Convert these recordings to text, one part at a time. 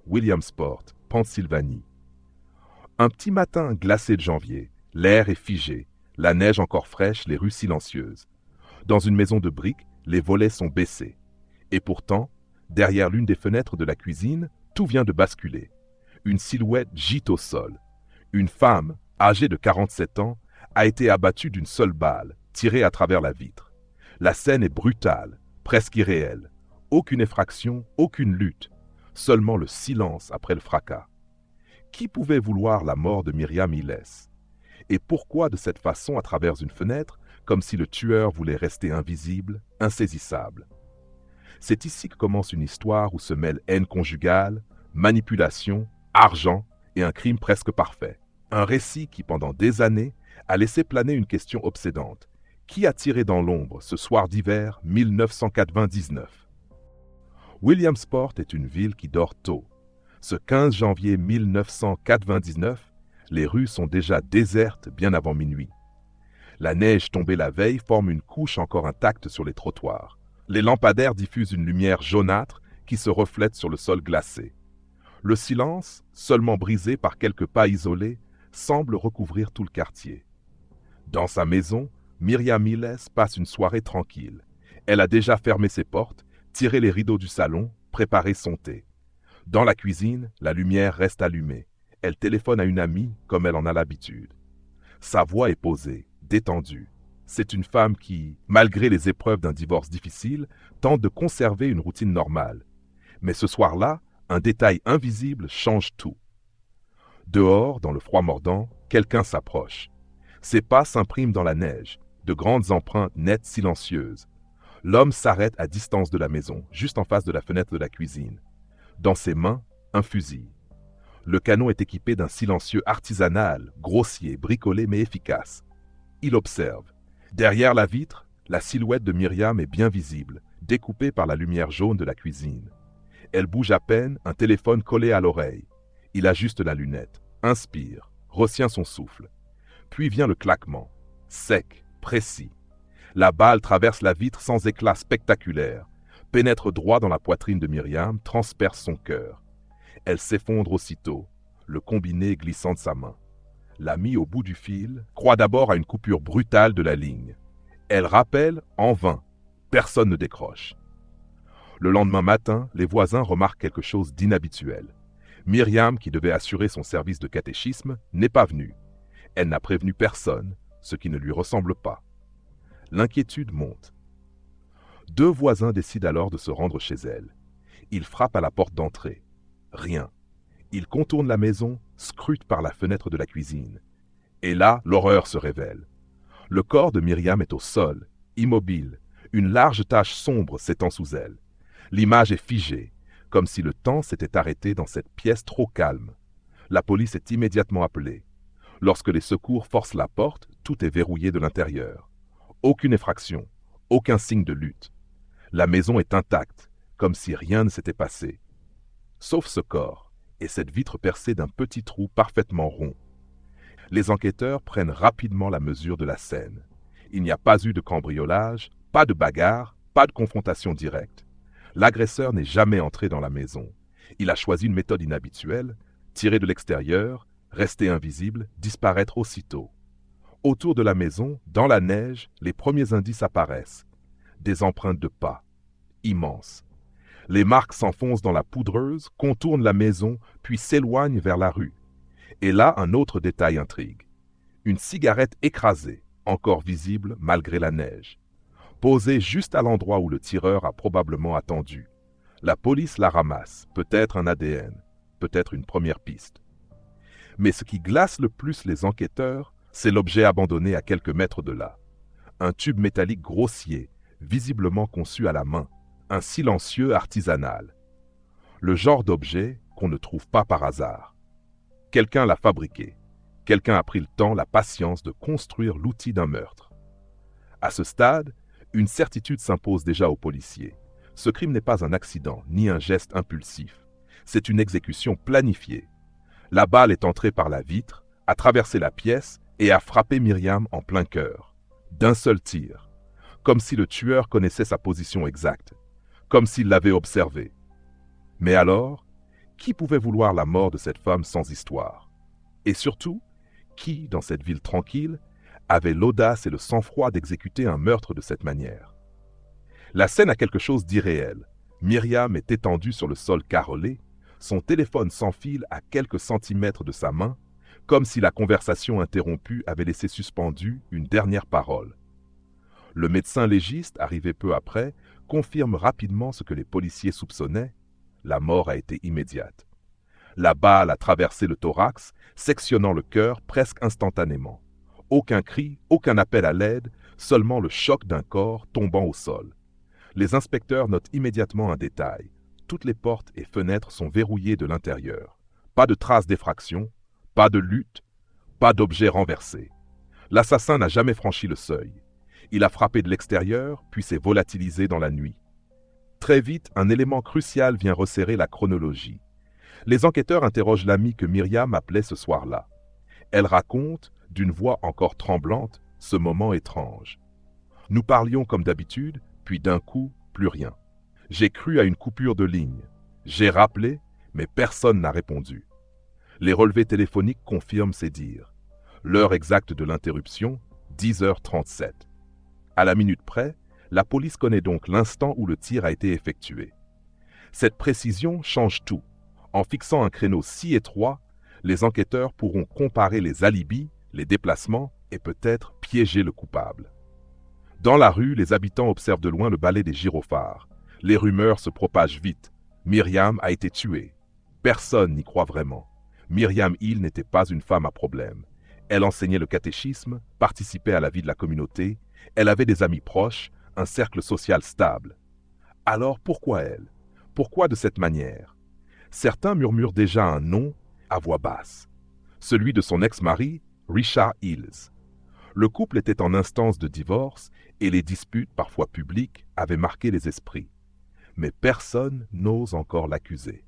Williamsport, Pennsylvanie. Un petit matin glacé de janvier, l'air est figé, la neige encore fraîche, les rues silencieuses. Dans une maison de briques, les volets sont baissés. Et pourtant, derrière l'une des fenêtres de la cuisine, tout vient de basculer. Une silhouette gîte au sol. Une femme, âgée de 47 ans, a été abattue d'une seule balle, tirée à travers la vitre. La scène est brutale, presque irréelle. Aucune effraction, aucune lutte. Seulement le silence après le fracas. Qui pouvait vouloir la mort de Myriam Illes? Et pourquoi de cette façon à travers une fenêtre, comme si le tueur voulait rester invisible, insaisissable? C'est ici que commence une histoire où se mêlent haine conjugale, manipulation, argent et un crime presque parfait. Un récit qui, pendant des années, a laissé planer une question obsédante. Qui a tiré dans l'ombre ce soir d'hiver 1999? Williamsport est une ville qui dort tôt. Ce 15 janvier 1999, les rues sont déjà désertes bien avant minuit. La neige tombée la veille forme une couche encore intacte sur les trottoirs. Les lampadaires diffusent une lumière jaunâtre qui se reflète sur le sol glacé. Le silence, seulement brisé par quelques pas isolés, semble recouvrir tout le quartier. Dans sa maison, Myriam Illes passe une soirée tranquille. Elle a déjà fermé ses portes, tiré les rideaux du salon, préparé son thé. Dans la cuisine, la lumière reste allumée. Elle téléphone à une amie comme elle en a l'habitude. Sa voix est posée, détendue. C'est une femme qui, malgré les épreuves d'un divorce difficile, tente de conserver une routine normale. Mais ce soir-là, un détail invisible change tout. Dehors, dans le froid mordant, quelqu'un s'approche. Ses pas s'impriment dans la neige, de grandes empreintes nettes silencieuses. L'homme s'arrête à distance de la maison, juste en face de la fenêtre de la cuisine. Dans ses mains, un fusil. Le canon est équipé d'un silencieux artisanal, grossier, bricolé mais efficace. Il observe. Derrière la vitre, la silhouette de Myriam est bien visible, découpée par la lumière jaune de la cuisine. Elle bouge à peine, un téléphone collé à l'oreille. Il ajuste la lunette, inspire, retient son souffle. Puis vient le claquement, sec, précis. La balle traverse la vitre sans éclat spectaculaire, pénètre droit dans la poitrine de Myriam, transperce son cœur. Elle s'effondre aussitôt, le combiné glissant de sa main. L'amie au bout du fil croit d'abord à une coupure brutale de la ligne. Elle rappelle en vain. Personne ne décroche. Le lendemain matin, les voisins remarquent quelque chose d'inhabituel. Myriam, qui devait assurer son service de catéchisme, n'est pas venue. Elle n'a prévenu personne, ce qui ne lui ressemble pas. L'inquiétude monte. Deux voisins décident alors de se rendre chez elle. Ils frappent à la porte d'entrée. Rien. Ils contournent la maison, scrutent par la fenêtre de la cuisine. Et là, l'horreur se révèle. Le corps de Myriam est au sol, immobile. Une large tache sombre s'étend sous elle. L'image est figée, comme si le temps s'était arrêté dans cette pièce trop calme. La police est immédiatement appelée. Lorsque les secours forcent la porte, tout est verrouillé de l'intérieur. Aucune effraction, aucun signe de lutte. La maison est intacte, comme si rien ne s'était passé. Sauf ce corps, et cette vitre percée d'un petit trou parfaitement rond. Les enquêteurs prennent rapidement la mesure de la scène. Il n'y a pas eu de cambriolage, pas de bagarre, pas de confrontation directe. L'agresseur n'est jamais entré dans la maison. Il a choisi une méthode inhabituelle, tirer de l'extérieur, rester invisible, disparaître aussitôt. Autour de la maison, dans la neige, les premiers indices apparaissent. Des empreintes de pas, immenses. Les marques s'enfoncent dans la poudreuse, contournent la maison, puis s'éloignent vers la rue. Et là, un autre détail intrigue. Une cigarette écrasée, encore visible malgré la neige. Posée juste à l'endroit où le tireur a probablement attendu. La police la ramasse, peut-être un ADN, peut-être une première piste. Mais ce qui glace le plus les enquêteurs, c'est l'objet abandonné à quelques mètres de là. Un tube métallique grossier, visiblement conçu à la main, un silencieux artisanal. Le genre d'objet qu'on ne trouve pas par hasard. Quelqu'un l'a fabriqué. Quelqu'un a pris le temps, la patience de construire l'outil d'un meurtre. À ce stade, une certitude s'impose déjà aux policiers. Ce crime n'est pas un accident, ni un geste impulsif. C'est une exécution planifiée. La balle est entrée par la vitre, a traversé la pièce et a frappé Myriam en plein cœur. D'un seul tir. Comme si le tueur connaissait sa position exacte. Comme s'il l'avait observée. Mais alors, Qui pouvait vouloir la mort de cette femme sans histoire? Et surtout, qui, dans cette ville tranquille, avait l'audace et le sang-froid d'exécuter un meurtre de cette manière? La scène a quelque chose d'irréel. Myriam est étendue sur le sol carrelé, son téléphone sans fil à quelques centimètres de sa main, comme si la conversation interrompue avait laissé suspendue une dernière parole. Le médecin légiste, arrivé peu après, confirme rapidement ce que les policiers soupçonnaient. La mort a été immédiate. La balle a traversé le thorax, sectionnant le cœur presque instantanément. Aucun cri, aucun appel à l'aide, seulement le choc d'un corps tombant au sol. Les inspecteurs notent immédiatement un détail. Toutes les portes et fenêtres sont verrouillées de l'intérieur. Pas de traces d'effraction, pas de lutte, pas d'objet renversé. L'assassin n'a jamais franchi le seuil. Il a frappé de l'extérieur, puis s'est volatilisé dans la nuit. Très vite, un élément crucial vient resserrer la chronologie. Les enquêteurs interrogent l'amie que Myriam appelait ce soir-là. Elle raconte, d'une voix encore tremblante, ce moment étrange. Nous parlions comme d'habitude, puis d'un coup, plus rien. J'ai cru à une coupure de ligne. J'ai rappelé, mais personne n'a répondu. Les relevés téléphoniques confirment ces dires. L'heure exacte de l'interruption, 10h37. À la minute près, la police connaît donc l'instant où le tir a été effectué. Cette précision change tout. En fixant un créneau si étroit, les enquêteurs pourront comparer les alibis, les déplacements et peut-être piéger le coupable. Dans la rue, les habitants observent de loin le balai des gyrophares. Les rumeurs se propagent vite. Myriam a été tuée. Personne n'y croit vraiment. Myriam Hill n'était pas une femme à problème. Elle enseignait le catéchisme, participait à la vie de la communauté, elle avait des amis proches, un cercle social stable. Alors pourquoi elle? Pourquoi de cette manière? Certains murmurent déjà un nom à voix basse. Celui de son ex-mari, Richard Hills. Le couple était en instance de divorce et les disputes, parfois publiques, avaient marqué les esprits. Mais personne n'ose encore l'accuser.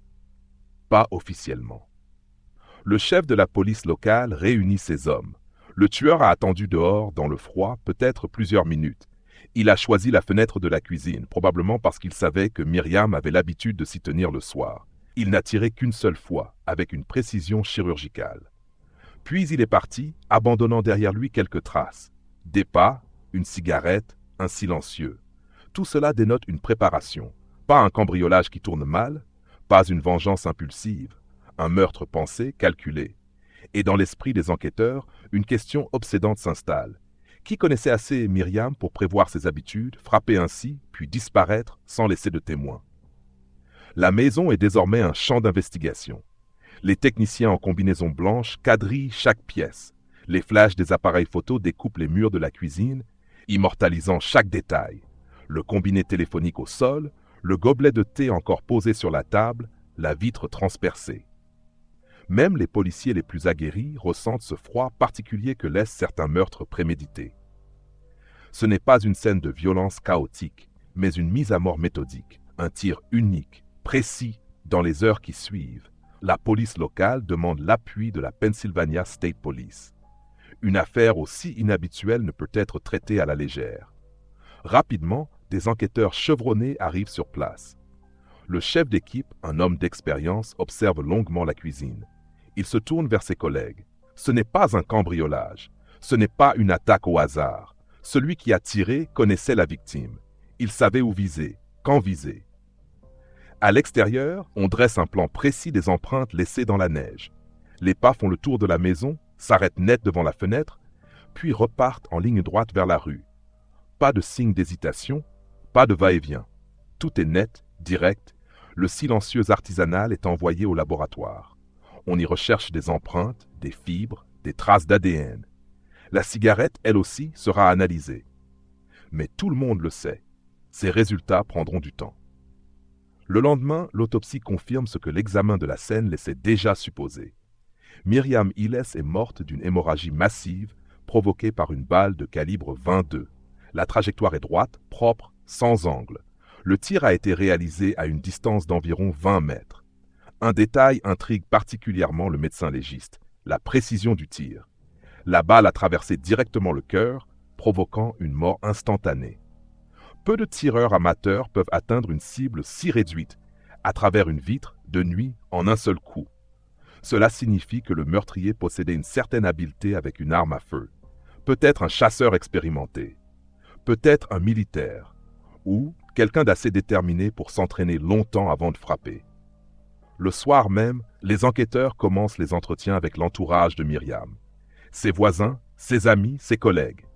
Pas officiellement. Le chef de la police locale réunit ses hommes. Le tueur a attendu dehors, dans le froid, peut-être plusieurs minutes. Il a choisi la fenêtre de la cuisine, probablement parce qu'il savait que Myriam avait l'habitude de s'y tenir le soir. Il n'a tiré qu'une seule fois, avec une précision chirurgicale. Puis il est parti, abandonnant derrière lui quelques traces. Des pas, une cigarette, un silencieux. Tout cela dénote une préparation. Pas un cambriolage qui tourne mal, pas une vengeance impulsive, un meurtre pensé, calculé. Et dans l'esprit des enquêteurs, une question obsédante s'installe. Qui connaissait assez Myriam pour prévoir ses habitudes, frapper ainsi, puis disparaître sans laisser de témoins? La maison est désormais un champ d'investigation. Les techniciens en combinaison blanche quadrillent chaque pièce. Les flashs des appareils photo découpent les murs de la cuisine, immortalisant chaque détail. Le combiné téléphonique au sol, le gobelet de thé encore posé sur la table, la vitre transpercée. Même les policiers les plus aguerris ressentent ce froid particulier que laissent certains meurtres prémédités. Ce n'est pas une scène de violence chaotique, mais une mise à mort méthodique, un tir unique, précis, dans les heures qui suivent. La police locale demande l'appui de la Pennsylvania State Police. Une affaire aussi inhabituelle ne peut être traitée à la légère. Rapidement, des enquêteurs chevronnés arrivent sur place. Le chef d'équipe, un homme d'expérience, observe longuement la cuisine. Il se tourne vers ses collègues. Ce n'est pas un cambriolage. Ce n'est pas une attaque au hasard. Celui qui a tiré connaissait la victime. Il savait où viser, quand viser. À l'extérieur, on dresse un plan précis des empreintes laissées dans la neige. Les pas font le tour de la maison, s'arrêtent net devant la fenêtre, puis repartent en ligne droite vers la rue. Pas de signe d'hésitation, pas de va-et-vient. Tout est net, direct. Le silencieux artisanal est envoyé au laboratoire. On y recherche des empreintes, des fibres, des traces d'ADN. La cigarette, elle aussi, sera analysée. Mais tout le monde le sait. Ces résultats prendront du temps. Le lendemain, l'autopsie confirme ce que l'examen de la scène laissait déjà supposer. Myriam Hills est morte d'une hémorragie massive provoquée par une balle de calibre 22. La trajectoire est droite, propre, sans angle. Le tir a été réalisé à une distance d'environ 20 mètres. Un détail intrigue particulièrement le médecin légiste, la précision du tir. La balle a traversé directement le cœur, provoquant une mort instantanée. Peu de tireurs amateurs peuvent atteindre une cible si réduite, à travers une vitre, de nuit, en un seul coup. Cela signifie que le meurtrier possédait une certaine habileté avec une arme à feu. Peut-être un chasseur expérimenté, peut-être un militaire, ou quelqu'un d'assez déterminé pour s'entraîner longtemps avant de frapper. Le soir même, les enquêteurs commencent les entretiens avec l'entourage de Myriam. Ses voisins, ses amis, ses collègues.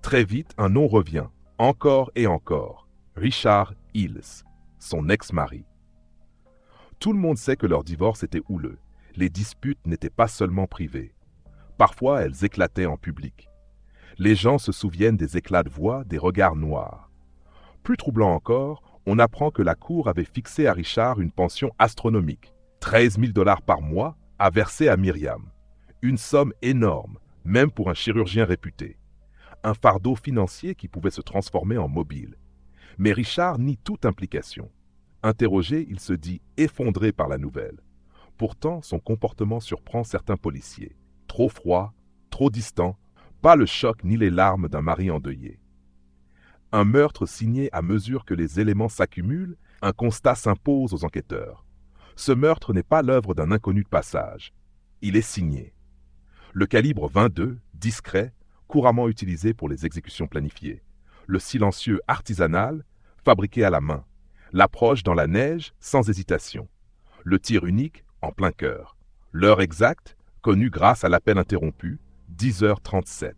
Très vite, un nom revient, encore et encore. Richard Hills, son ex-mari. Tout le monde sait que leur divorce était houleux. Les disputes n'étaient pas seulement privées. Parfois, elles éclataient en public. Les gens se souviennent des éclats de voix, des regards noirs. Plus troublant encore, on apprend que la cour avait fixé à Richard une pension astronomique, 13 000 $ par mois, à verser à Myriam. Une somme énorme, même pour un chirurgien réputé. Un fardeau financier qui pouvait se transformer en mobile. Mais Richard nie toute implication. Interrogé, il se dit effondré par la nouvelle. Pourtant, son comportement surprend certains policiers. Trop froid, trop distant, pas le choc ni les larmes d'un mari endeuillé. Un meurtre signé à mesure que les éléments s'accumulent, un constat s'impose aux enquêteurs. Ce meurtre n'est pas l'œuvre d'un inconnu de passage. Il est signé. Le calibre 22, discret, couramment utilisé pour les exécutions planifiées. Le silencieux artisanal, fabriqué à la main. L'approche dans la neige, sans hésitation. Le tir unique, en plein cœur. L'heure exacte, connue grâce à l'appel interrompu, 10h37.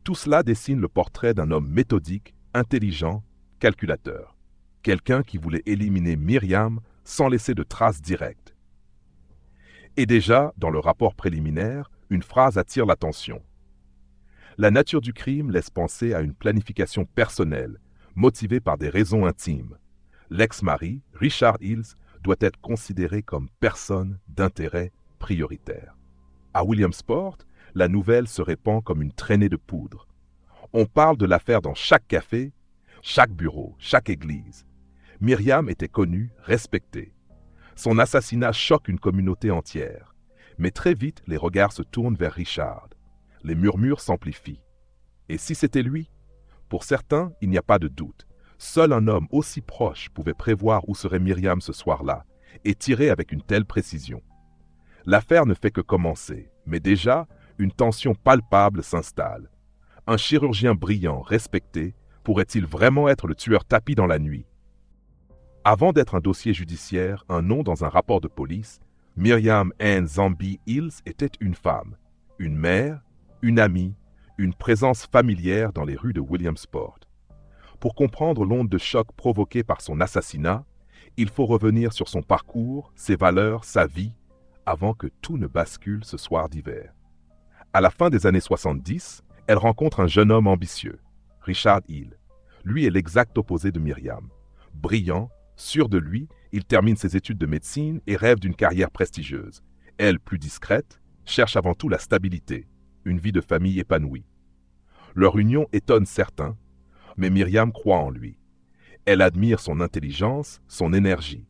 Tout cela dessine le portrait d'un homme méthodique, intelligent, calculateur. Quelqu'un qui voulait éliminer Myriam sans laisser de traces directes. Et déjà, dans le rapport préliminaire, une phrase attire l'attention. La nature du crime laisse penser à une planification personnelle, motivée par des raisons intimes. L'ex-mari, Richard Hills, doit être considéré comme personne d'intérêt prioritaire. À Williamsport, la nouvelle se répand comme une traînée de poudre. On parle de l'affaire dans chaque café, chaque bureau, chaque église. Myriam était connue, respectée. Son assassinat choque une communauté entière. Mais très vite, les regards se tournent vers Richard. Les murmures s'amplifient. Et si c'était lui? Pour certains, il n'y a pas de doute. Seul un homme aussi proche pouvait prévoir où serait Myriam ce soir-là, et tirer avec une telle précision. L'affaire ne fait que commencer, mais déjà, une tension palpable s'installe. Un chirurgien brillant, respecté, pourrait-il vraiment être le tueur tapi dans la nuit? Avant d'être un dossier judiciaire, un nom dans un rapport de police, Myriam Ann Zombie Hills était une femme, une mère, une amie, une présence familière dans les rues de Williamsport. Pour comprendre l'onde de choc provoquée par son assassinat, il faut revenir sur son parcours, ses valeurs, sa vie, avant que tout ne bascule ce soir d'hiver. À la fin des années 70, elle rencontre un jeune homme ambitieux, Richard Hill. Lui est l'exact opposé de Myriam. Brillant, sûr de lui, il termine ses études de médecine et rêve d'une carrière prestigieuse. Elle, plus discrète, cherche avant tout la stabilité, une vie de famille épanouie. Leur union étonne certains, mais Myriam croit en lui. Elle admire son intelligence, son énergie.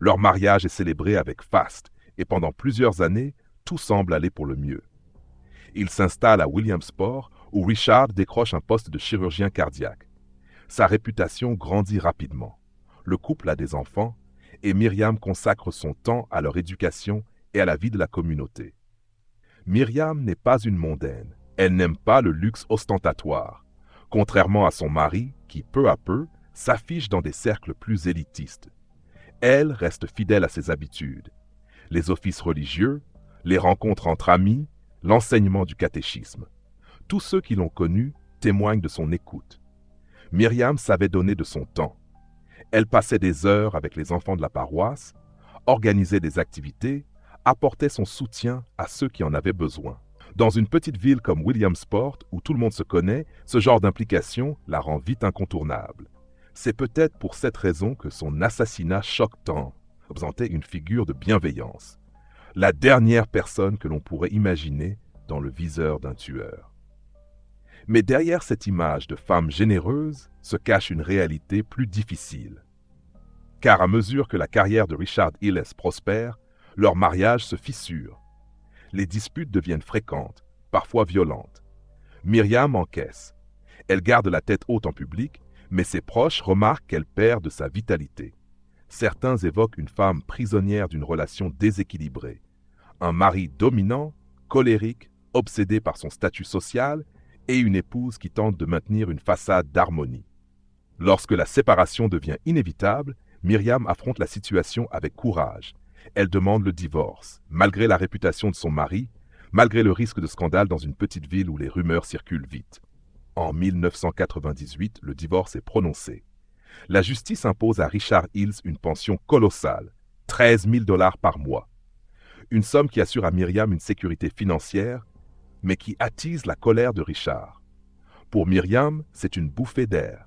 Leur mariage est célébré avec faste, et pendant plusieurs années, tout semble aller pour le mieux. Il s'installe à Williamsport, où Richard décroche un poste de chirurgien cardiaque. Sa réputation grandit rapidement. Le couple a des enfants, et Myriam consacre son temps à leur éducation et à la vie de la communauté. Myriam n'est pas une mondaine. Elle n'aime pas le luxe ostentatoire, contrairement à son mari qui, peu à peu, s'affiche dans des cercles plus élitistes. Elle reste fidèle à ses habitudes. Les offices religieux, les rencontres entre amis, l'enseignement du catéchisme. Tous ceux qui l'ont connue témoignent de son écoute. Myriam savait donner de son temps. Elle passait des heures avec les enfants de la paroisse, organisait des activités, apportait son soutien à ceux qui en avaient besoin. Dans une petite ville comme Williamsport, où tout le monde se connaît, ce genre d'implication la rend vite incontournable. C'est peut-être pour cette raison que son assassinat choque tant, représentait une figure de bienveillance. La dernière personne que l'on pourrait imaginer dans le viseur d'un tueur. Mais derrière cette image de femme généreuse se cache une réalité plus difficile. Car à mesure que la carrière de Richard Hills prospère, leur mariage se fissure. Les disputes deviennent fréquentes, parfois violentes. Myriam encaisse. Elle garde la tête haute en public, mais ses proches remarquent qu'elle perd de sa vitalité. Certains évoquent une femme prisonnière d'une relation déséquilibrée, un mari dominant, colérique, obsédé par son statut social, et une épouse qui tente de maintenir une façade d'harmonie. Lorsque la séparation devient inévitable, Myriam affronte la situation avec courage. Elle demande le divorce, malgré la réputation de son mari, malgré le risque de scandale dans une petite ville où les rumeurs circulent vite. En 1998, le divorce est prononcé. La justice impose à Richard Hills une pension colossale, 13 000 $ par mois. Une somme qui assure à Myriam une sécurité financière, mais qui attise la colère de Richard. Pour Myriam, c'est une bouffée d'air.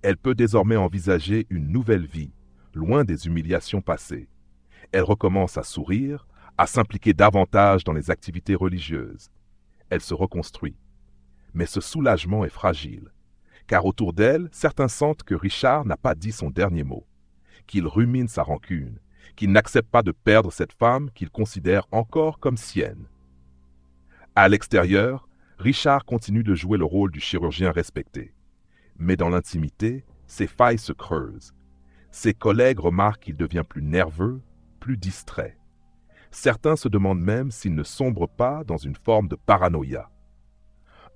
Elle peut désormais envisager une nouvelle vie, loin des humiliations passées. Elle recommence à sourire, à s'impliquer davantage dans les activités religieuses. Elle se reconstruit. Mais ce soulagement est fragile, car autour d'elle, certains sentent que Richard n'a pas dit son dernier mot, qu'il rumine sa rancune, qu'il n'accepte pas de perdre cette femme qu'il considère encore comme sienne. À l'extérieur, Richard continue de jouer le rôle du chirurgien respecté. Mais dans l'intimité, ses failles se creusent. Ses collègues remarquent qu'il devient plus nerveux, plus distrait. Certains se demandent même s'il ne sombre pas dans une forme de paranoïa.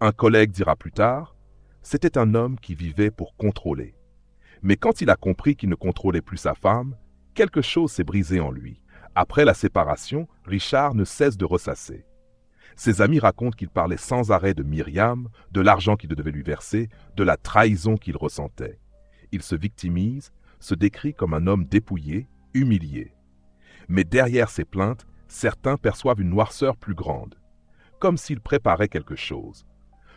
Un collègue dira plus tard, « C'était un homme qui vivait pour contrôler. » Mais quand il a compris qu'il ne contrôlait plus sa femme, quelque chose s'est brisé en lui. Après la séparation, Richard ne cesse de ressasser. Ses amis racontent qu'il parlait sans arrêt de Myriam, de l'argent qu'il devait lui verser, de la trahison qu'il ressentait. Il se victimise, se décrit comme un homme dépouillé, humilié. Mais derrière ces plaintes, certains perçoivent une noirceur plus grande, comme s'il préparait quelque chose,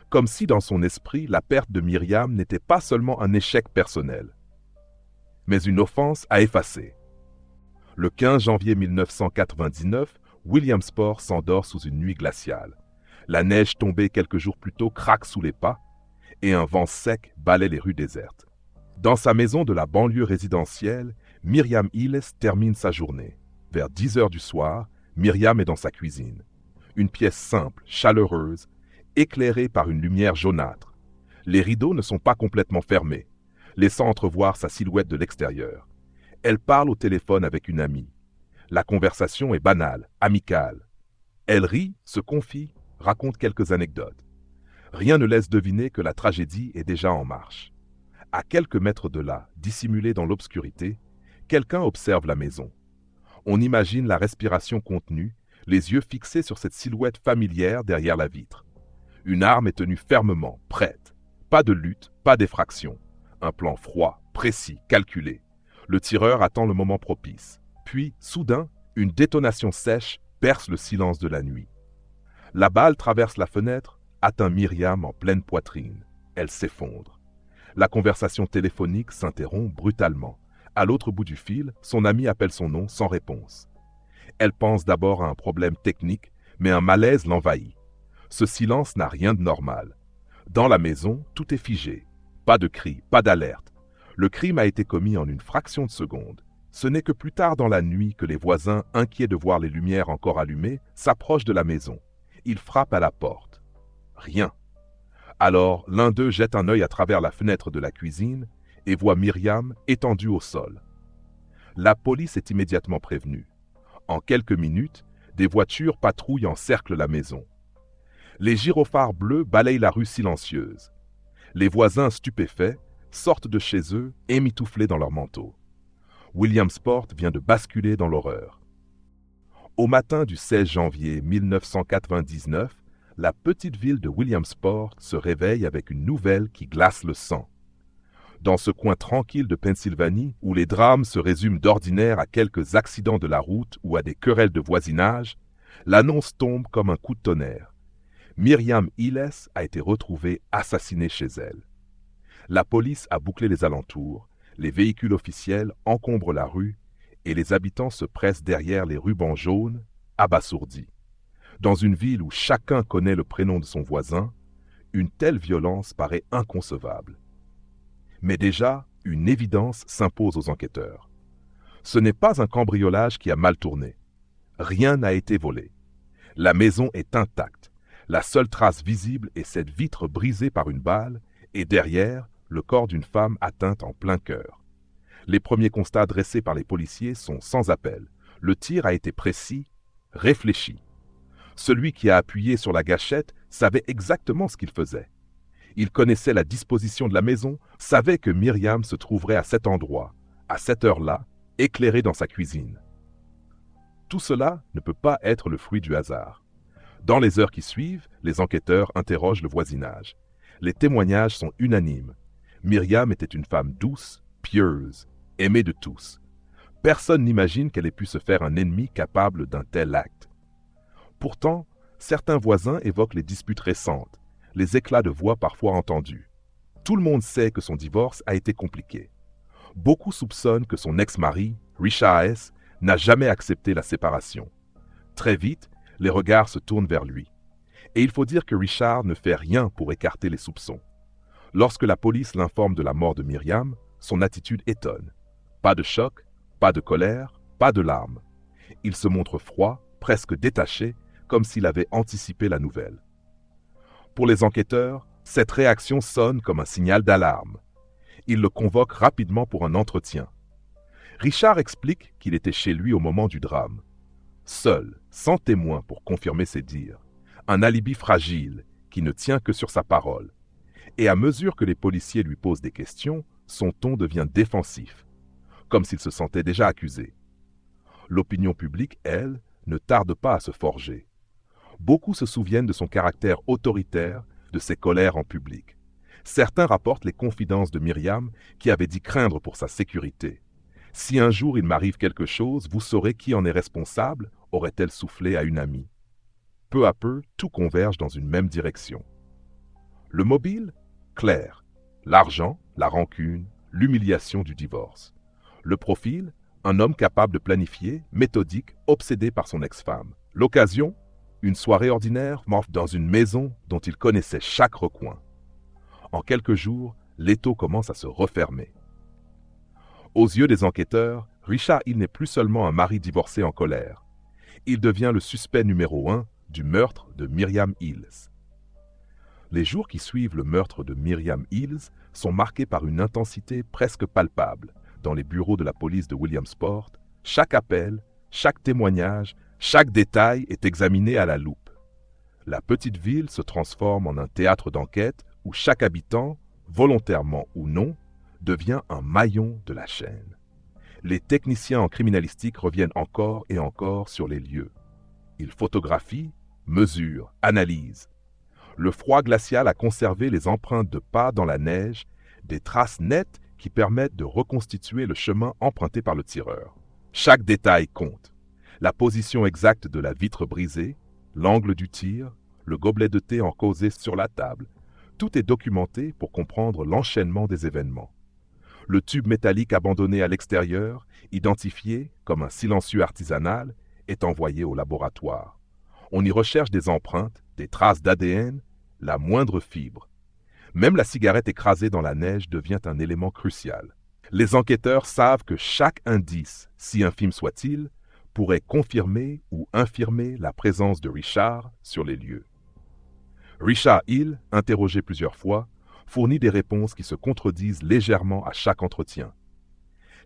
comme si dans son esprit la perte de Myriam n'était pas seulement un échec personnel, mais une offense à effacer. Le 15 janvier 1999, Williamsport s'endort sous une nuit glaciale. La neige tombée quelques jours plus tôt craque sous les pas et un vent sec balaie les rues désertes. Dans sa maison de la banlieue résidentielle, Myriam Hills termine sa journée. Vers 10 heures du soir, Myriam est dans sa cuisine. Une pièce simple, chaleureuse, éclairée par une lumière jaunâtre. Les rideaux ne sont pas complètement fermés, laissant entrevoir sa silhouette de l'extérieur. Elle parle au téléphone avec une amie. La conversation est banale, amicale. Elle rit, se confie, raconte quelques anecdotes. Rien ne laisse deviner que la tragédie est déjà en marche. À quelques mètres de là, dissimulé dans l'obscurité, quelqu'un observe la maison. On imagine la respiration contenue, les yeux fixés sur cette silhouette familière derrière la vitre. Une arme est tenue fermement, prête. Pas de lutte, pas d'effraction. Un plan froid, précis, calculé. Le tireur attend le moment propice. Puis, soudain, une détonation sèche perce le silence de la nuit. La balle traverse la fenêtre, atteint Myriam en pleine poitrine. Elle s'effondre. La conversation téléphonique s'interrompt brutalement. À l'autre bout du fil, son ami appelle son nom sans réponse. Elle pense d'abord à un problème technique, mais un malaise l'envahit. Ce silence n'a rien de normal. Dans la maison, tout est figé. Pas de cri, pas d'alerte. Le crime a été commis en une fraction de seconde. Ce n'est que plus tard dans la nuit que les voisins, inquiets de voir les lumières encore allumées, s'approchent de la maison. Ils frappent à la porte. Rien. Alors, l'un d'eux jette un œil à travers la fenêtre de la cuisine et voit Myriam étendue au sol. La police est immédiatement prévenue. En quelques minutes, des voitures patrouillent en cercle la maison. Les gyrophares bleus balayent la rue silencieuse. Les voisins stupéfaits sortent de chez eux émitouflés dans leurs manteaux. Williamsport vient de basculer dans l'horreur. Au matin du 16 janvier 1999, la petite ville de Williamsport se réveille avec une nouvelle qui glace le sang. Dans ce coin tranquille de Pennsylvanie, où les drames se résument d'ordinaire à quelques accidents de la route ou à des querelles de voisinage, l'annonce tombe comme un coup de tonnerre. Myriam Hills a été retrouvée assassinée chez elle. La police a bouclé les alentours, les véhicules officiels encombrent la rue et les habitants se pressent derrière les rubans jaunes, abasourdis. Dans une ville où chacun connaît le prénom de son voisin, une telle violence paraît inconcevable. Mais déjà, une évidence s'impose aux enquêteurs. Ce n'est pas un cambriolage qui a mal tourné. Rien n'a été volé. La maison est intacte. La seule trace visible est cette vitre brisée par une balle et derrière, le corps d'une femme atteinte en plein cœur. Les premiers constats dressés par les policiers sont sans appel. Le tir a été précis, réfléchi. Celui qui a appuyé sur la gâchette savait exactement ce qu'il faisait. Il connaissait la disposition de la maison, savait que Myriam se trouverait à cet endroit, à cette heure-là, éclairée dans sa cuisine. Tout cela ne peut pas être le fruit du hasard. Dans les heures qui suivent, les enquêteurs interrogent le voisinage. Les témoignages sont unanimes. Myriam était une femme douce, pieuse, aimée de tous. Personne n'imagine qu'elle ait pu se faire un ennemi capable d'un tel acte. Pourtant, certains voisins évoquent les disputes récentes, les éclats de voix parfois entendus. Tout le monde sait que son divorce a été compliqué. Beaucoup soupçonnent que son ex-mari, Richard S., n'a jamais accepté la séparation. Très vite, les regards se tournent vers lui. Et il faut dire que Richard ne fait rien pour écarter les soupçons. Lorsque la police l'informe de la mort de Myriam, son attitude étonne. Pas de choc, pas de colère, pas de larmes. Il se montre froid, presque détaché, comme s'il avait anticipé la nouvelle. Pour les enquêteurs, cette réaction sonne comme un signal d'alarme. Ils le convoquent rapidement pour un entretien. Richard explique qu'il était chez lui au moment du drame. Seul, sans témoin pour confirmer ses dires. Un alibi fragile qui ne tient que sur sa parole. Et à mesure que les policiers lui posent des questions, son ton devient défensif, comme s'il se sentait déjà accusé. L'opinion publique, elle, ne tarde pas à se forger. Beaucoup se souviennent de son caractère autoritaire, de ses colères en public. Certains rapportent les confidences de Myriam qui avait dit craindre pour sa sécurité. « Si un jour il m'arrive quelque chose, vous saurez qui en est responsable », aurait-elle soufflé à une amie. Peu à peu, tout converge dans une même direction. Le mobile? Clair. L'argent, la rancune, l'humiliation du divorce. Le profil? Un homme capable de planifier, méthodique, obsédé par son ex-femme. L'occasion? Une soirée ordinaire morte dans une maison dont il connaissait chaque recoin. En quelques jours, l'étau commence à se refermer. Aux yeux des enquêteurs, Richard Hill n'est plus seulement un mari divorcé en colère. Il devient le suspect numéro 1 du meurtre de Myriam Hills. Les jours qui suivent le meurtre de Myriam Hills sont marqués par une intensité presque palpable. Dans les bureaux de la police de Williamsport, chaque appel, chaque témoignage, chaque détail est examiné à la loupe. La petite ville se transforme en un théâtre d'enquête où chaque habitant, volontairement ou non, devient un maillon de la chaîne. Les techniciens en criminalistique reviennent encore et encore sur les lieux. Ils photographient, mesurent, analysent. Le froid glacial a conservé les empreintes de pas dans la neige, des traces nettes qui permettent de reconstituer le chemin emprunté par le tireur. Chaque détail compte. La position exacte de la vitre brisée, l'angle du tir, le gobelet de thé encausé sur la table. Tout est documenté pour comprendre l'enchaînement des événements. Le tube métallique abandonné à l'extérieur, identifié comme un silencieux artisanal, est envoyé au laboratoire. On y recherche des empreintes, des traces d'ADN, la moindre fibre. Même la cigarette écrasée dans la neige devient un élément crucial. Les enquêteurs savent que chaque indice, si infime soit-il, pourrait confirmer ou infirmer la présence de Richard sur les lieux. Richard Hill, interrogé plusieurs fois, fournit des réponses qui se contredisent légèrement à chaque entretien.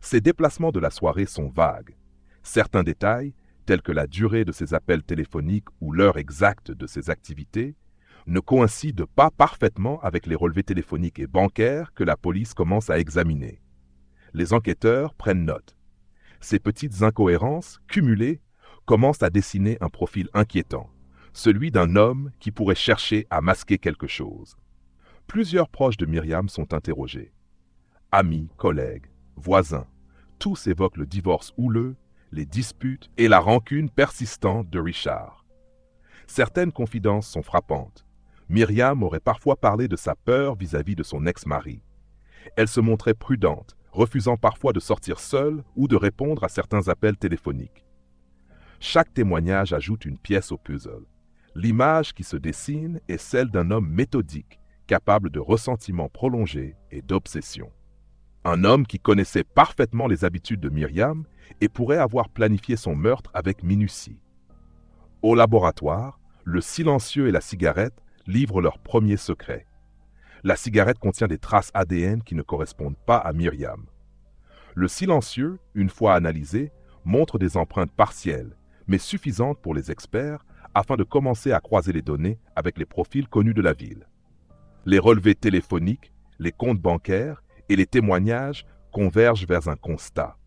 Ses déplacements de la soirée sont vagues. Certains détails, tels que la durée de ses appels téléphoniques ou l'heure exacte de ses activités, ne coïncident pas parfaitement avec les relevés téléphoniques et bancaires que la police commence à examiner. Les enquêteurs prennent note. Ces petites incohérences, cumulées, commencent à dessiner un profil inquiétant, celui d'un homme qui pourrait chercher à masquer quelque chose. Plusieurs proches de Myriam sont interrogés. Amis, collègues, voisins, tous évoquent le divorce houleux, les disputes et la rancune persistante de Richard. Certaines confidences sont frappantes. Myriam aurait parfois parlé de sa peur vis-à-vis de son ex-mari. Elle se montrait prudente, refusant parfois de sortir seule ou de répondre à certains appels téléphoniques. Chaque témoignage ajoute une pièce au puzzle. L'image qui se dessine est celle d'un homme méthodique, capable de ressentiments prolongés et d'obsession. Un homme qui connaissait parfaitement les habitudes de Myriam et pourrait avoir planifié son meurtre avec minutie. Au laboratoire, le silencieux et la cigarette livrent leurs premiers secrets. La cigarette contient des traces ADN qui ne correspondent pas à Myriam. Le silencieux, une fois analysé, montre des empreintes partielles, mais suffisantes pour les experts afin de commencer à croiser les données avec les profils connus de la ville. Les relevés téléphoniques, les comptes bancaires et les témoignages convergent vers un constat.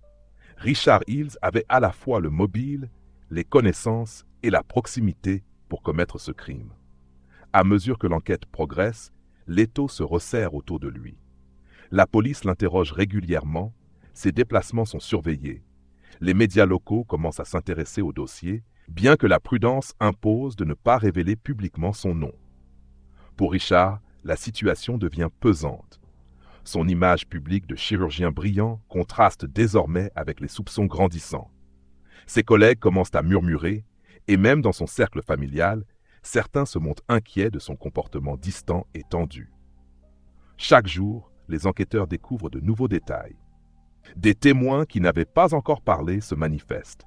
Richard Hills avait à la fois le mobile, les connaissances et la proximité pour commettre ce crime. À mesure que l'enquête progresse, l'étau se resserre autour de lui. La police l'interroge régulièrement, ses déplacements sont surveillés. Les médias locaux commencent à s'intéresser au dossier, bien que la prudence impose de ne pas révéler publiquement son nom. Pour Richard, la situation devient pesante. Son image publique de chirurgien brillant contraste désormais avec les soupçons grandissants. Ses collègues commencent à murmurer, et même dans son cercle familial, certains se montrent inquiets de son comportement distant et tendu. Chaque jour, les enquêteurs découvrent de nouveaux détails. Des témoins qui n'avaient pas encore parlé se manifestent.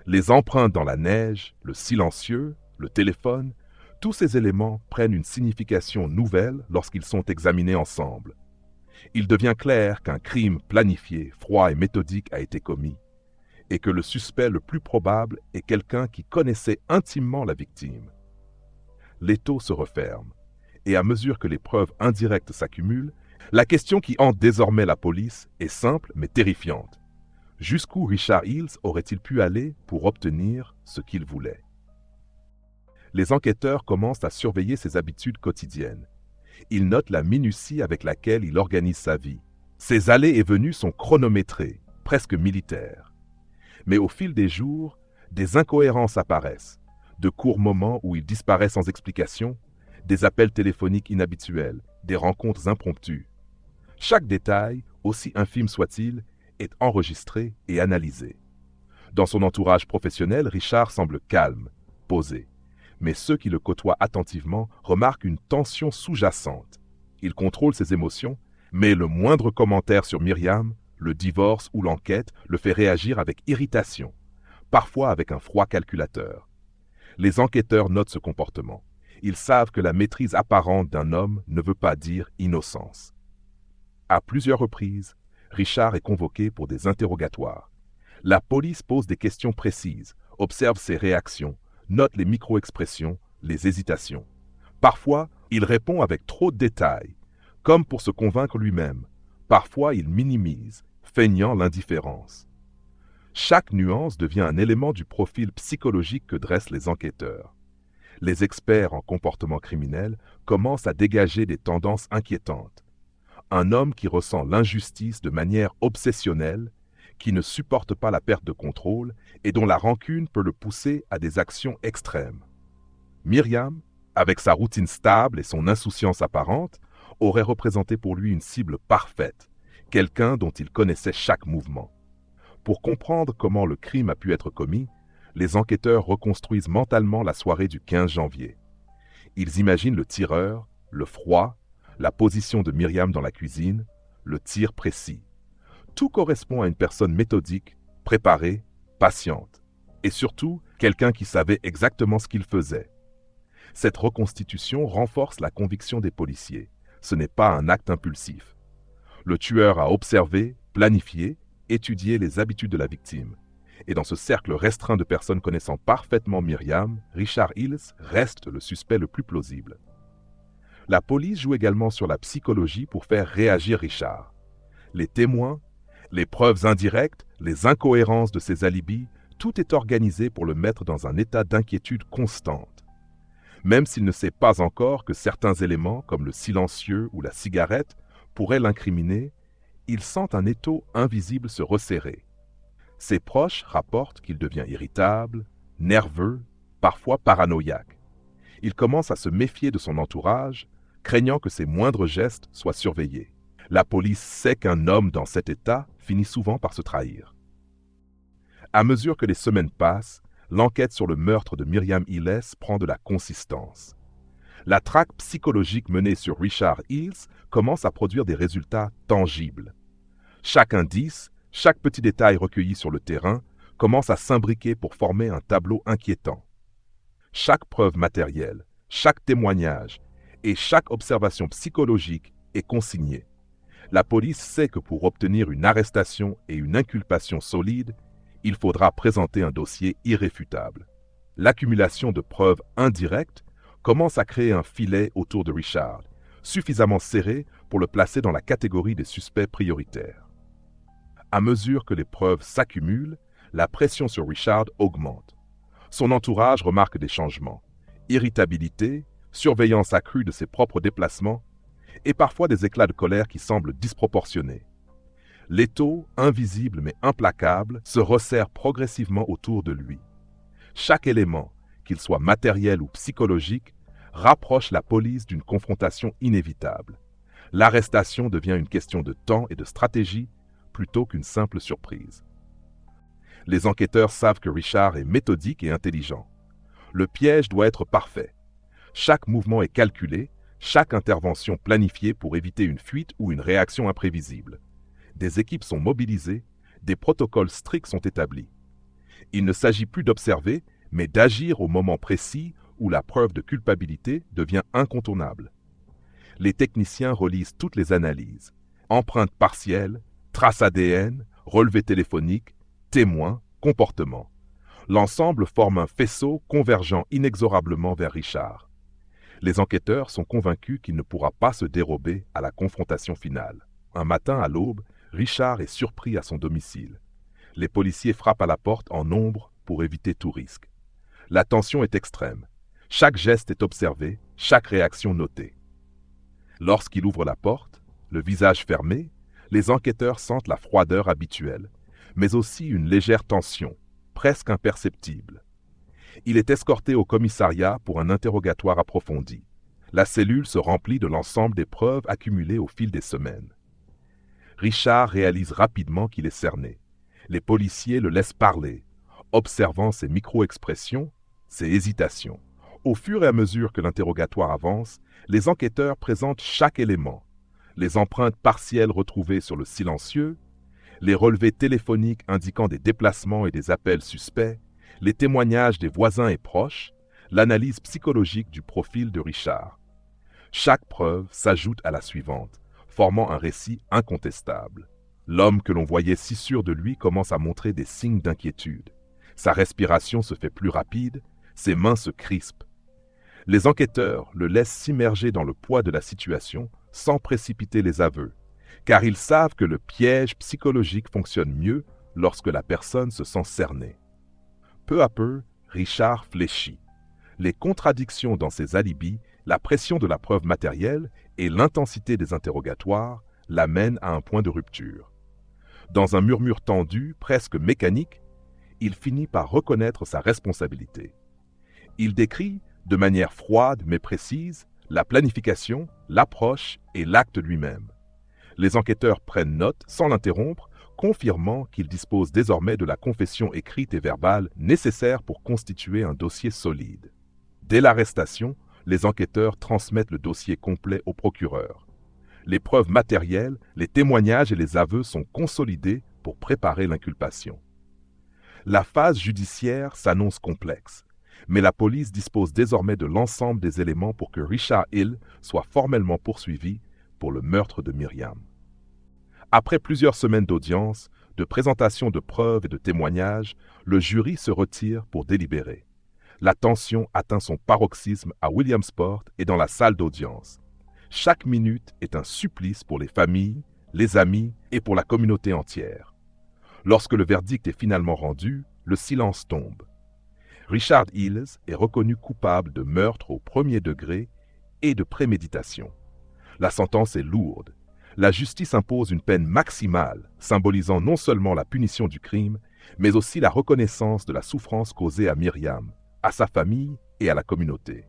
Les empreintes dans la neige, le silencieux, le téléphone, tous ces éléments prennent une signification nouvelle lorsqu'ils sont examinés ensemble. Il devient clair qu'un crime planifié, froid et méthodique a été commis, et que le suspect le plus probable est quelqu'un qui connaissait intimement la victime. L'étau se referme, et à mesure que les preuves indirectes s'accumulent, la question qui hante désormais la police est simple mais terrifiante. Jusqu'où Richard Hills aurait-il pu aller pour obtenir ce qu'il voulait? Les enquêteurs commencent à surveiller ses habitudes quotidiennes. Ils notent la minutie avec laquelle il organise sa vie. Ses allées et venues sont chronométrées, presque militaires. Mais au fil des jours, des incohérences apparaissent, de courts moments où il disparaît sans explication, des appels téléphoniques inhabituels, des rencontres impromptues. Chaque détail, aussi infime soit-il, est enregistré et analysé. Dans son entourage professionnel, Richard semble calme, posé. Mais ceux qui le côtoient attentivement remarquent une tension sous-jacente. Il contrôle ses émotions, mais le moindre commentaire sur Myriam, le divorce ou l'enquête le fait réagir avec irritation, parfois avec un froid calculateur. Les enquêteurs notent ce comportement. Ils savent que la maîtrise apparente d'un homme ne veut pas dire innocence. À plusieurs reprises, Richard est convoqué pour des interrogatoires. La police pose des questions précises, observe ses réactions, note les micro-expressions, les hésitations. Parfois, il répond avec trop de détails, comme pour se convaincre lui-même. Parfois, il minimise, feignant l'indifférence. Chaque nuance devient un élément du profil psychologique que dressent les enquêteurs. Les experts en comportement criminel commencent à dégager des tendances inquiétantes. Un homme qui ressent l'injustice de manière obsessionnelle, qui ne supporte pas la perte de contrôle et dont la rancune peut le pousser à des actions extrêmes. Myriam, avec sa routine stable et son insouciance apparente, aurait représenté pour lui une cible parfaite, quelqu'un dont il connaissait chaque mouvement. Pour comprendre comment le crime a pu être commis, les enquêteurs reconstruisent mentalement la soirée du 15 janvier. Ils imaginent le tireur, le froid, la position de Myriam dans la cuisine, le tir précis. Tout correspond à une personne méthodique, préparée, patiente, et surtout quelqu'un qui savait exactement ce qu'il faisait. Cette reconstitution renforce la conviction des policiers. Ce n'est pas un acte impulsif. Le tueur a observé, planifié, étudié les habitudes de la victime. Et dans ce cercle restreint de personnes connaissant parfaitement Myriam, Richard Hills reste le suspect le plus plausible. La police joue également sur la psychologie pour faire réagir Richard. Les témoins, les preuves indirectes, les incohérences de ses alibis, tout est organisé pour le mettre dans un état d'inquiétude constante. Même s'il ne sait pas encore que certains éléments, comme le silencieux ou la cigarette, pourraient l'incriminer, il sent un étau invisible se resserrer. Ses proches rapportent qu'il devient irritable, nerveux, parfois paranoïaque. Il commence à se méfier de son entourage, craignant que ses moindres gestes soient surveillés. La police sait qu'un homme dans cet état finit souvent par se trahir. À mesure que les semaines passent, l'enquête sur le meurtre de Myriam Hills prend de la consistance. La traque psychologique menée sur Richard Hills commence à produire des résultats tangibles. Chaque indice, chaque petit détail recueilli sur le terrain commence à s'imbriquer pour former un tableau inquiétant. Chaque preuve matérielle, chaque témoignage et chaque observation psychologique est consignée. La police sait que pour obtenir une arrestation et une inculpation solide, il faudra présenter un dossier irréfutable. L'accumulation de preuves indirectes commence à créer un filet autour de Richard, suffisamment serré pour le placer dans la catégorie des suspects prioritaires. À mesure que les preuves s'accumulent, la pression sur Richard augmente. Son entourage remarque des changements, irritabilité, surveillance accrue de ses propres déplacements et parfois des éclats de colère qui semblent disproportionnés. L'étau, invisible mais implacable, se resserre progressivement autour de lui. Chaque élément, qu'il soit matériel ou psychologique, rapproche la police d'une confrontation inévitable. L'arrestation devient une question de temps et de stratégie plutôt qu'une simple surprise. Les enquêteurs savent que Richard est méthodique et intelligent. Le piège doit être parfait. Chaque mouvement est calculé, chaque intervention planifiée pour éviter une fuite ou une réaction imprévisible. Des équipes sont mobilisées, des protocoles stricts sont établis. Il ne s'agit plus d'observer, mais d'agir au moment précis où la preuve de culpabilité devient incontournable. Les techniciens relisent toutes les analyses, empreintes partielles, traces ADN, relevés téléphoniques, témoins, comportements. L'ensemble forme un faisceau convergeant inexorablement vers Richard. Les enquêteurs sont convaincus qu'il ne pourra pas se dérober à la confrontation finale. Un matin à l'aube, Richard est surpris à son domicile. Les policiers frappent à la porte en nombre pour éviter tout risque. La tension est extrême. Chaque geste est observé, chaque réaction notée. Lorsqu'il ouvre la porte, le visage fermé, les enquêteurs sentent la froideur habituelle, mais aussi une légère tension, presque imperceptible. Il est escorté au commissariat pour un interrogatoire approfondi. La cellule se remplit de l'ensemble des preuves accumulées au fil des semaines. Richard réalise rapidement qu'il est cerné. Les policiers le laissent parler, observant ses micro-expressions, ses hésitations. Au fur et à mesure que l'interrogatoire avance, les enquêteurs présentent chaque élément. Les empreintes partielles retrouvées sur le silencieux, les relevés téléphoniques indiquant des déplacements et des appels suspects, les témoignages des voisins et proches, l'analyse psychologique du profil de Richard. Chaque preuve s'ajoute à la suivante, formant un récit incontestable. L'homme que l'on voyait si sûr de lui commence à montrer des signes d'inquiétude. Sa respiration se fait plus rapide, ses mains se crispent. Les enquêteurs le laissent s'immerger dans le poids de la situation sans précipiter les aveux, car ils savent que le piège psychologique fonctionne mieux lorsque la personne se sent cernée. Peu à peu, Richard fléchit. Les contradictions dans ses alibis, la pression de la preuve matérielle et l'intensité des interrogatoires l'amènent à un point de rupture. Dans un murmure tendu, presque mécanique, il finit par reconnaître sa responsabilité. Il décrit, de manière froide mais précise, la planification, l'approche et l'acte lui-même. Les enquêteurs prennent note, sans l'interrompre, confirmant qu'il dispose désormais de la confession écrite et verbale nécessaire pour constituer un dossier solide. Dès l'arrestation, les enquêteurs transmettent le dossier complet au procureur. Les preuves matérielles, les témoignages et les aveux sont consolidés pour préparer l'inculpation. La phase judiciaire s'annonce complexe, mais la police dispose désormais de l'ensemble des éléments pour que Richard Hill soit formellement poursuivi pour le meurtre de Myriam. Après plusieurs semaines d'audience, de présentation de preuves et de témoignages, le jury se retire pour délibérer. La tension atteint son paroxysme à Williamsport et dans la salle d'audience. Chaque minute est un supplice pour les familles, les amis et pour la communauté entière. Lorsque le verdict est finalement rendu, le silence tombe. Richard Hill est reconnu coupable de meurtre au premier degré et de préméditation. La sentence est lourde. La justice impose une peine maximale, symbolisant non seulement la punition du crime, mais aussi la reconnaissance de la souffrance causée à Myriam, à sa famille et à la communauté.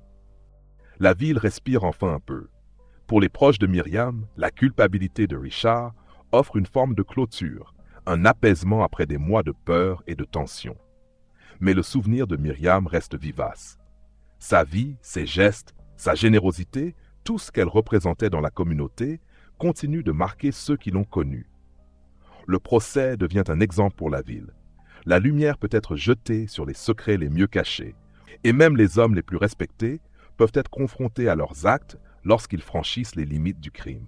La ville respire enfin un peu. Pour les proches de Myriam, la culpabilité de Richard offre une forme de clôture, un apaisement après des mois de peur et de tension. Mais le souvenir de Myriam reste vivace. Sa vie, ses gestes, sa générosité, tout ce qu'elle représentait dans la communauté, continue de marquer ceux qui l'ont connue. Le procès devient un exemple pour la ville. La lumière peut être jetée sur les secrets les mieux cachés, et même les hommes les plus respectés peuvent être confrontés à leurs actes lorsqu'ils franchissent les limites du crime.